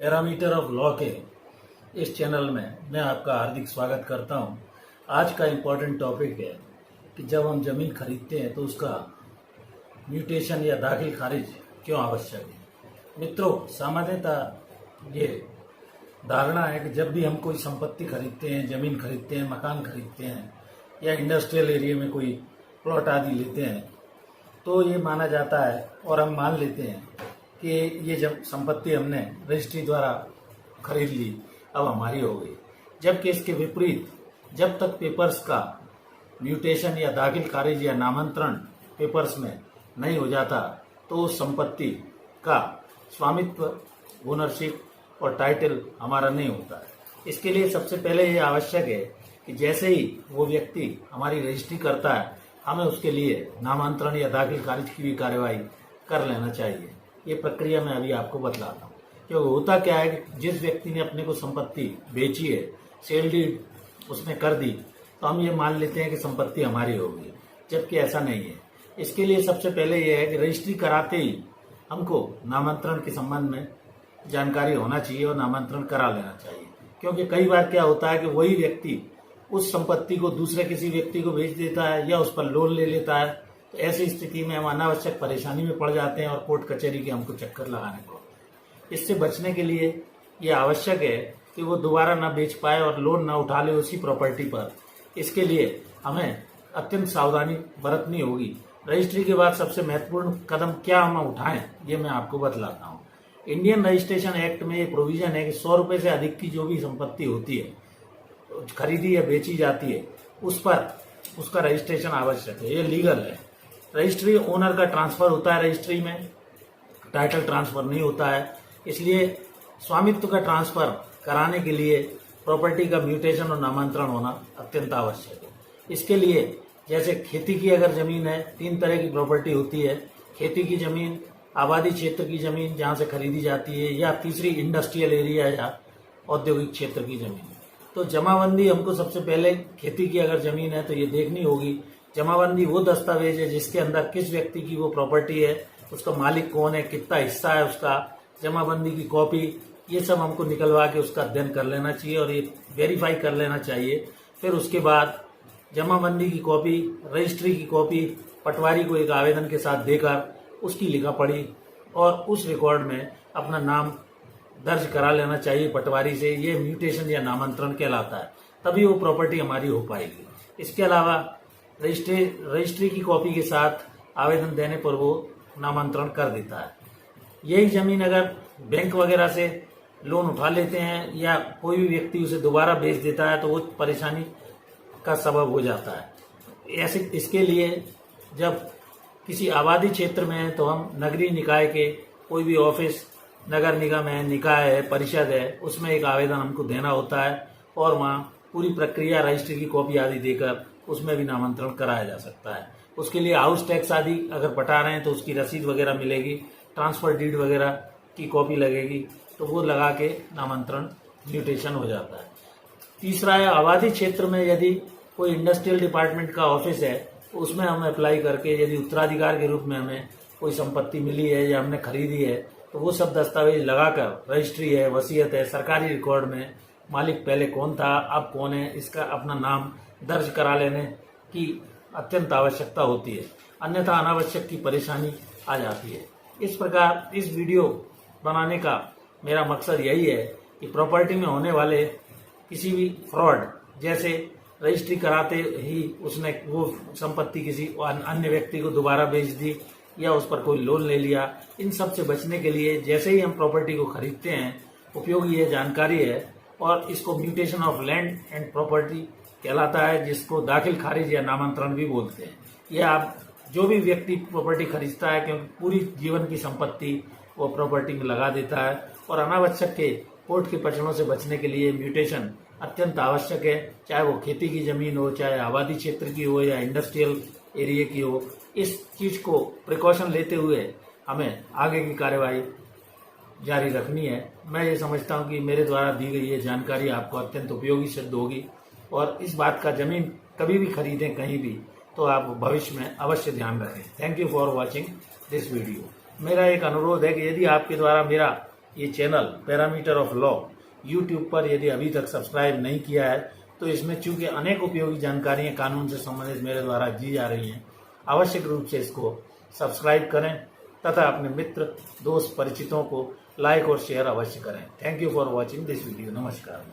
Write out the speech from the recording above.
Parameter of law के इस channel में मैं आपका हार्दिक स्वागत करता हूं। आज का इम्पोर्टेंट टॉपिक है कि जब हम ज़मीन खरीदते हैं तो उसका म्यूटेशन या दाखिल खारिज क्यों आवश्यक है। मित्रों, सामान्यतः ये धारणा है कि जब भी हम कोई संपत्ति खरीदते हैं, ज़मीन खरीदते हैं, मकान खरीदते हैं या इंडस्ट्रियल एरिया में कोई प्लॉट आदि लेते हैं तो ये माना जाता है और हम मान लेते हैं कि ये जब संपत्ति हमने रजिस्ट्री द्वारा खरीद ली अब हमारी हो गई। जबकि इसके विपरीत जब तक पेपर्स का म्यूटेशन या दाखिल खारिज या नामांतरण पेपर्स में नहीं हो जाता तो उस संपत्ति का स्वामित्व, ओनरशिप और टाइटल हमारा नहीं होता है। इसके लिए सबसे पहले ये आवश्यक है कि जैसे ही वो व्यक्ति हमारी रजिस्ट्री करता है हमें उसके लिए नामांतरण या दाखिल खारिज की भी कार्यवाही कर लेना चाहिए। ये प्रक्रिया मैं अभी आपको बतलाता हूँ। क्योंकि होता क्या है कि जिस व्यक्ति ने अपने को संपत्ति बेची है, सेल डीड उसने कर दी, तो हम ये मान लेते हैं कि संपत्ति हमारी होगी, जबकि ऐसा नहीं है। इसके लिए सबसे पहले ये है कि रजिस्ट्री कराते ही हमको नामांतरण के संबंध में जानकारी होना चाहिए और नामांतरण करा लेना चाहिए। क्योंकि कई बार क्या होता है कि वही व्यक्ति उस संपत्ति को दूसरे किसी व्यक्ति को बेच देता है या उस पर लोन ले लेता है, तो ऐसी स्थिति में हम अनावश्यक परेशानी में पड़ जाते हैं और कोर्ट कचहरी के हमको चक्कर लगाने को। इससे बचने के लिए ये आवश्यक है कि वो दोबारा ना बेच पाए और लोन ना उठा ले उसी प्रॉपर्टी पर। इसके लिए हमें अत्यंत सावधानी बरतनी होगी। रजिस्ट्री के बाद सबसे महत्वपूर्ण कदम क्या हम उठाएं ये मैं आपको बतलाता हूँ। इंडियन रजिस्ट्रेशन एक्ट में ये प्रोविजन है कि 100 रुपये से अधिक की जो भी संपत्ति होती है, खरीदी या बेची जाती है, उस पर उसका रजिस्ट्रेशन आवश्यक है। ये लीगल है। रजिस्ट्री ओनर का ट्रांसफर होता है, रजिस्ट्री में टाइटल ट्रांसफर नहीं होता है। इसलिए स्वामित्व का ट्रांसफर कराने के लिए प्रॉपर्टी का म्यूटेशन और नामांतरण होना अत्यंत आवश्यक है। इसके लिए जैसे खेती की अगर जमीन है, 3 तरह की प्रॉपर्टी होती है। खेती की जमीन, आबादी क्षेत्र की जमीन जहाँ से खरीदी जाती है, या तीसरी इंडस्ट्रियल एरिया या औद्योगिक क्षेत्र की जमीन। तो जमाबंदी हमको सबसे पहले खेती की अगर जमीन है तो ये देखनी होगी। जमाबंदी वो दस्तावेज है जिसके अंदर किस व्यक्ति की वो प्रॉपर्टी है, उसका मालिक कौन है, कितना हिस्सा है उसका, जमाबंदी की कॉपी, ये सब हमको निकलवा के उसका अध्ययन कर लेना चाहिए और ये वेरीफाई कर लेना चाहिए। फिर उसके बाद जमाबंदी की कॉपी, रजिस्ट्री की कॉपी पटवारी को एक आवेदन के साथ देकर उसकी लिखा पढ़ी और उस रिकॉर्ड में अपना नाम दर्ज करा लेना चाहिए पटवारी से। ये म्यूटेशन या नामांतरण कहलाता है, तभी वो प्रॉपर्टी हमारी हो पाएगी। इसके अलावा रजिस्ट्री की कॉपी के साथ आवेदन देने पर वो नामांतरण कर देता है। यही जमीन अगर बैंक वगैरह से लोन उठा लेते हैं या कोई भी व्यक्ति उसे दोबारा बेच देता है तो वो परेशानी का सबब हो जाता है। ऐसे इसके लिए जब किसी आबादी क्षेत्र में है तो हम नगरीय निकाय के कोई भी ऑफिस, नगर निगम है, निकाय है, परिषद है, उसमें एक आवेदन हमको देना होता है और वहाँ पूरी प्रक्रिया रजिस्ट्री की कॉपी आदि देकर उसमें भी नामांतरण कराया जा सकता है। उसके लिए हाउस टैक्स आदि अगर पटा रहे हैं तो उसकी रसीद वगैरह मिलेगी, ट्रांसफर डीड वगैरह की कॉपी लगेगी, तो वो लगा के नामांतरण म्यूटेशन हो जाता है। तीसरा है आबादी क्षेत्र में यदि कोई इंडस्ट्रियल डिपार्टमेंट का ऑफिस है तो उसमें हम अप्लाई करके यदि उत्तराधिकार के रूप में हमें कोई संपत्ति मिली है या हमने खरीदी है तो वो सब दस्तावेज लगाकर, रजिस्ट्री है, वसीयत है, सरकारी रिकॉर्ड में मालिक पहले कौन था, अब कौन है, इसका अपना नाम दर्ज करा लेने की अत्यंत आवश्यकता होती है। अन्यथा अनावश्यक की परेशानी आ जाती है। इस प्रकार इस वीडियो बनाने का मेरा मकसद यही है कि प्रॉपर्टी में होने वाले किसी भी फ्रॉड, जैसे रजिस्ट्री कराते ही उसने वो संपत्ति किसी अन्य व्यक्ति को दोबारा बेच दी या उस पर कोई लोन ले लिया, इन सब से बचने के लिए जैसे ही हम प्रॉपर्टी को खरीदते हैं उपयोगी ये जानकारी है और इसको mutation of land and property कहलाता है, जिसको दाखिल खारिज या नामांतरण भी बोलते हैं। यह आप जो भी व्यक्ति प्रॉपर्टी खरीदता है, क्योंकि पूरी जीवन की संपत्ति वो प्रॉपर्टी में लगा देता है और अनावश्यक के कोर्ट के प्रचरणों से बचने के लिए म्यूटेशन अत्यंत आवश्यक है। चाहे वो खेती की जमीन हो, चाहे आबादी क्षेत्र की हो या इंडस्ट्रियल एरिया की हो, इस चीज को प्रिकॉशन लेते हुए हमें आगे की कार्यवाही जारी रखनी है। मैं ये समझता हूँ कि मेरे द्वारा दी गई ये जानकारी आपको अत्यंत उपयोगी सिद्ध होगी और इस बात का जमीन कभी भी खरीदें कहीं भी तो आप भविष्य में अवश्य ध्यान रखें। Thank you for watching this video. मेरा एक अनुरोध है कि यदि आपके द्वारा मेरा ये channel parameter of law YouTube पर यदि अभी तक सब्सक्राइब नहीं किया है तो इसमें चूंकि अनेक उपयोगी जानकारियां कानून से संबंधित मेरे द्वारा दी जा रही हैं, आवश्यक रूप से इसको सब्सक्राइब करें तथा अपने मित्र, दोस्त, परिचितों को लाइक और शेयर अवश्य करें। Thank you for watching this video. नमस्कार।